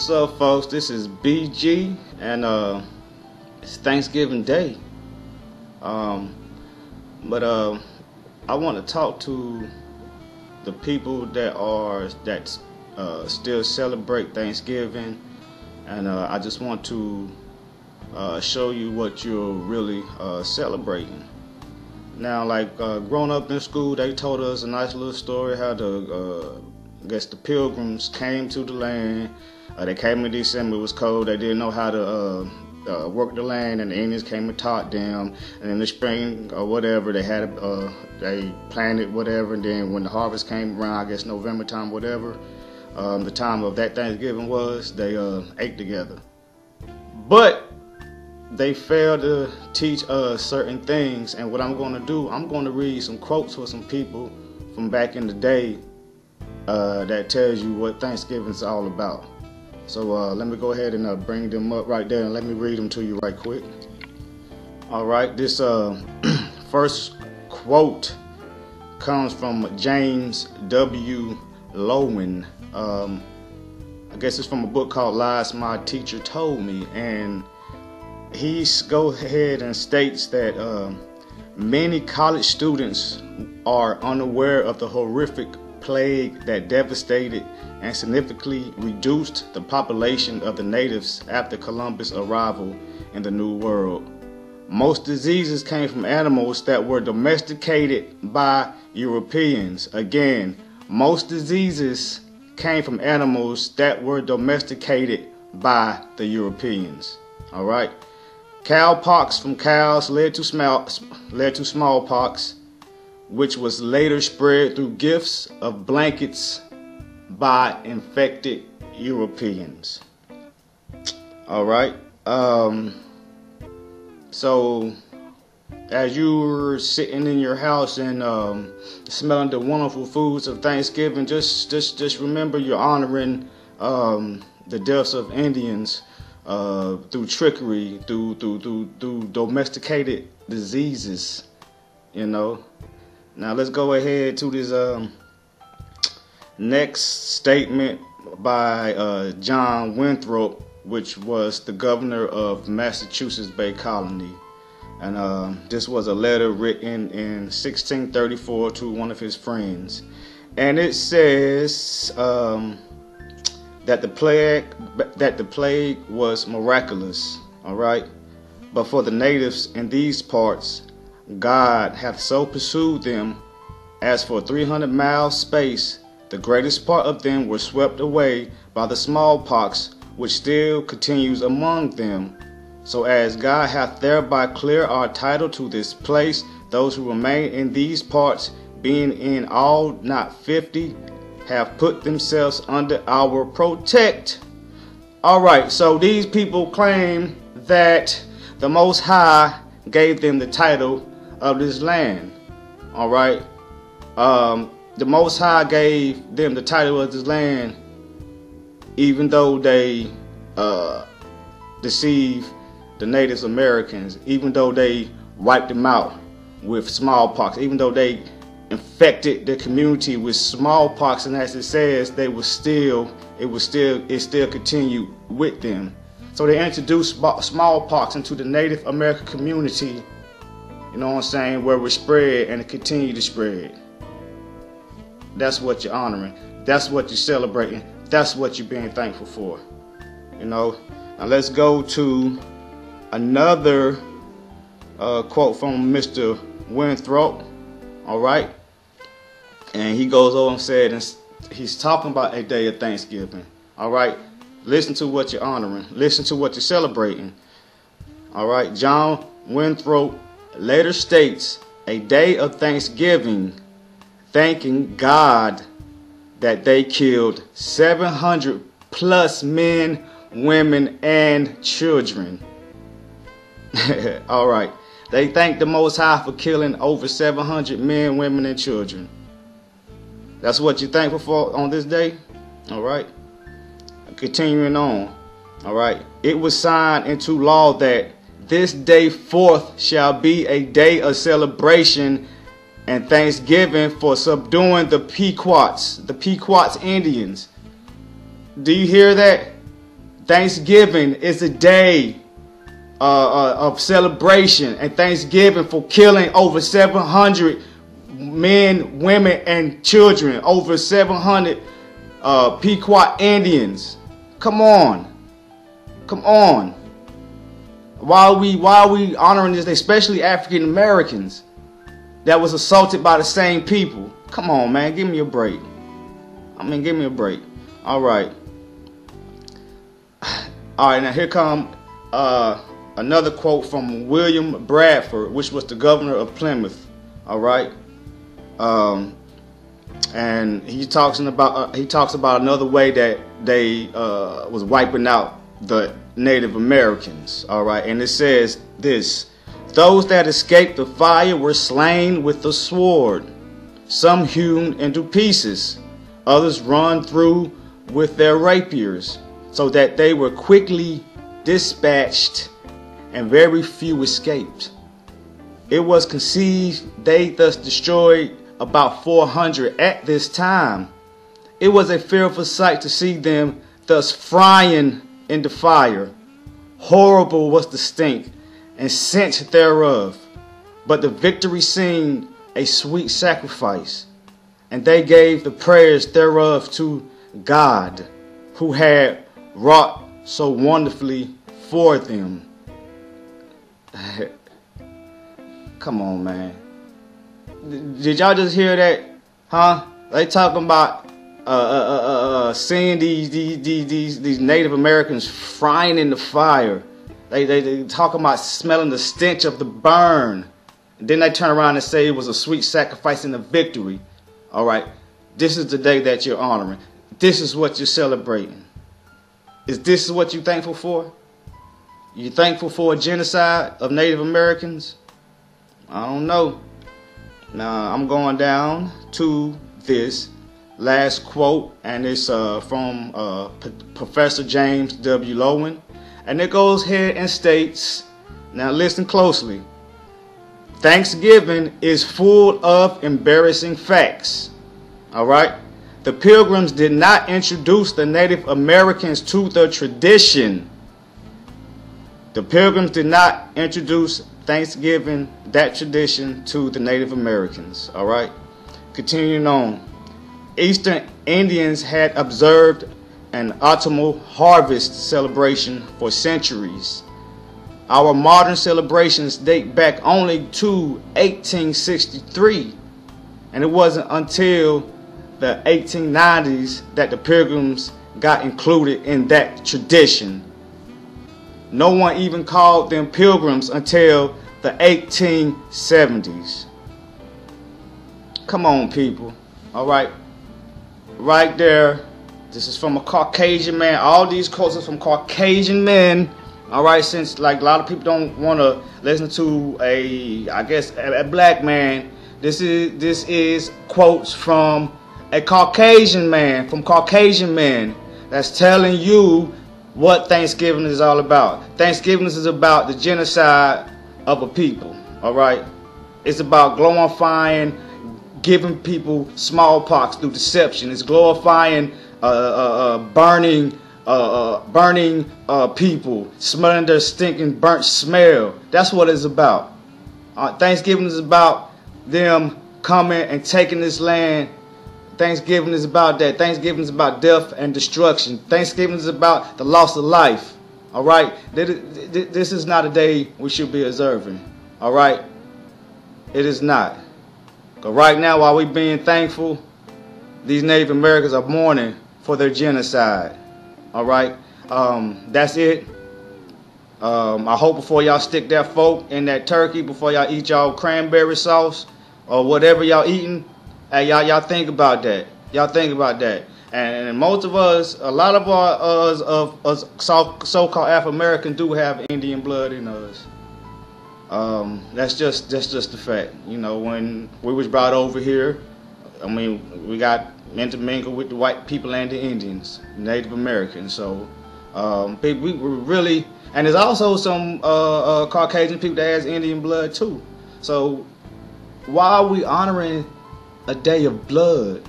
What's up, folks? This is BG, and it's Thanksgiving Day. But I want to talk to the people that still celebrate Thanksgiving, and I just want to show you what you're really celebrating. Now, like growing up in school, they told us a nice little story how the Pilgrims came to the land. They came in December. It was cold. They didn't know how to work the land, and the Indians came and taught them. And in the spring or whatever, they planted whatever. And then when the harvest came around, I guess November time, whatever, the time of that Thanksgiving was, they ate together. But they failed to teach us certain things. And what I'm going to do, I'm going to read some quotes for some people from back in the day that tells you what Thanksgiving is all about. So let me go ahead and bring them up right there, and let me read them to you right quick. All right, this first quote comes from James W. Lowen. I guess it's from a book called Lies My Teacher Told Me, and he goes ahead and states that many college students are unaware of the horrific plague that devastated and significantly reduced the population of the natives after Columbus' arrival in the New World. Most diseases came from animals that were domesticated by Europeans. Again, most diseases came from animals that were domesticated by the Europeans. All right. Cowpox from cows led to smallpox, which was later spread through gifts of blankets by infected Europeans. All right. So as you were sitting in your house and smelling the wonderful foods of Thanksgiving, just remember you're honoring the deaths of Indians through trickery, through domesticated diseases. You know. Now let's go ahead to this next statement by John Winthrop, which was the governor of Massachusetts Bay Colony. And this was a letter written in 1634 to one of his friends. And it says that the plague was miraculous, all right? But for the natives in these parts, God hath so pursued them as for 300-mile space, the greatest part of them were swept away by the smallpox, which still continues among them. So as God hath thereby cleared our title to this place, those who remain in these parts, being in all not 50, have put themselves under our protect. All right, so these people claim that the Most High gave them the title of this land. All right. The Most High gave them the title of this land, even though they deceived the Native Americans, even though they wiped them out with smallpox, even though they infected the community with smallpox, and as it says, it still continued with them. So they introduced smallpox into the Native American community. You know what I'm saying? Where we spread and it continue to spread. That's what you're honoring. That's what you're celebrating. That's what you're being thankful for. You know. Now let's go to another quote from Mr. Winthrop. All right. And he goes over and said, and he's talking about a day of Thanksgiving. All right. Listen to what you're honoring. Listen to what you're celebrating. All right. John Winthrop later states, a day of Thanksgiving, thanking God that they killed 700 plus men, women, and children. All right. They thank the Most High for killing over 700 men, women, and children. That's what you're thankful for on this day? All right. Continuing on. All right. It was signed into law that this day forth shall be a day of celebration and thanksgiving for subduing the Pequots Indians. Do you hear that? Thanksgiving is a day of celebration and thanksgiving for killing over 700 men, women, and children, over 700 Pequot Indians. Come on. Come on. Why are we honoring this, especially African Americans that was assaulted by the same people? Come on, man, give me a break. Give me a break. All right. All right, now here come another quote from William Bradford, which was the governor of Plymouth. All right. And he talks about another way that they was wiping out the Native Americans. All right, and it says this: those that escaped the fire were slain with the sword, some hewn into pieces, others run through with their rapiers, so that they were quickly dispatched, and very few escaped. It was conceived they thus destroyed about 400 at this time. It was a fearful sight to see them thus frying in the fire. Horrible was the stink and stench thereof. But the victory seemed a sweet sacrifice, and they gave the prayers thereof to God, who had wrought so wonderfully for them. Come on, man. Did y'all just hear that? Huh? They talking about seeing these Native Americans frying in the fire. They talking about smelling the stench of the burn. And then they turn around and say it was a sweet sacrifice and a victory. All right. This is the day that you're honoring. This is what you're celebrating. Is this what you're thankful for? You thankful for a genocide of Native Americans? I don't know. Now, I'm going down to this last quote, and it's from Professor James W. Lowen. And it goes here and states, now listen closely: Thanksgiving is full of embarrassing facts. All right? The Pilgrims did not introduce the Native Americans to the tradition. The Pilgrims did not introduce Thanksgiving, that tradition, to the Native Americans. All right. Continuing on. Eastern Indians had observed an autumnal harvest celebration for centuries. Our modern celebrations date back only to 1863, and it wasn't until the 1890s that the Pilgrims got included in that tradition. No one even called them Pilgrims until the 1870s. Come on, people. All right. Right there. This is from a Caucasian man. All these quotes are from Caucasian men. All right. Since like a lot of people don't want to listen to a black man. This is quotes from a Caucasian man, from Caucasian men, that's telling you what Thanksgiving is all about. Thanksgiving is about the genocide of a people. All right. It's about glorifying giving people smallpox through deception. It's glorifying burning people, smelling their stinking burnt smell. That's what it's about. Thanksgiving is about them coming and taking this land. Thanksgiving is about that. Thanksgiving is about death and destruction. Thanksgiving is about the loss of life. All right? This is not a day we should be observing. All right? It is not. Because right now, while we're being thankful, these Native Americans are mourning for their genocide. All right? That's it. I hope before y'all stick that fork in that turkey, before y'all eat y'all cranberry sauce or whatever y'all eating, hey, y'all think about that. Y'all think about that. And most of us, a lot of us so-called Afro-American do have Indian blood in us. That's just the fact. You know, when we was brought over here, I mean, we got intermingled with the white people and the Indians, Native Americans. So we were really, and there's also some Caucasian people that has Indian blood too. So why are we honoring a day of blood?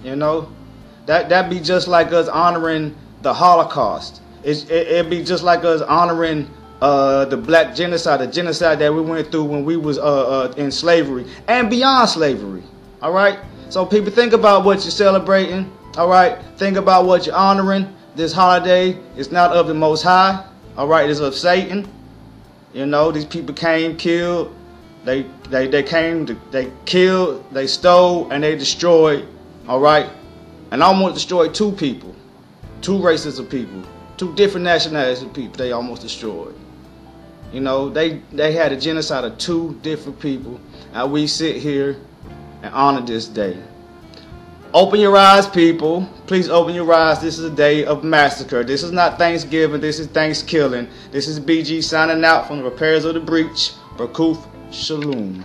You know, that be just like us honoring the Holocaust. It'd be just like us honoring the black genocide, the genocide that we went through when we was in slavery and beyond slavery. All right. So people, think about what you're celebrating. All right. Think about what you're honoring. This holiday is not of the Most High. All right. It's of Satan. You know, these people came, killed. They came, they killed, they stole, and they destroyed. All right. And almost destroyed two people, two races of people, two different nationalities of people. They almost destroyed. You know, they had a genocide of two different people, and we sit here and honor this day. Open your eyes, people. Please open your eyes. This is a day of massacre. This is not Thanksgiving. This is ThanksKilling. This is BG signing out from the repairs of the breach. Baruch Shalom.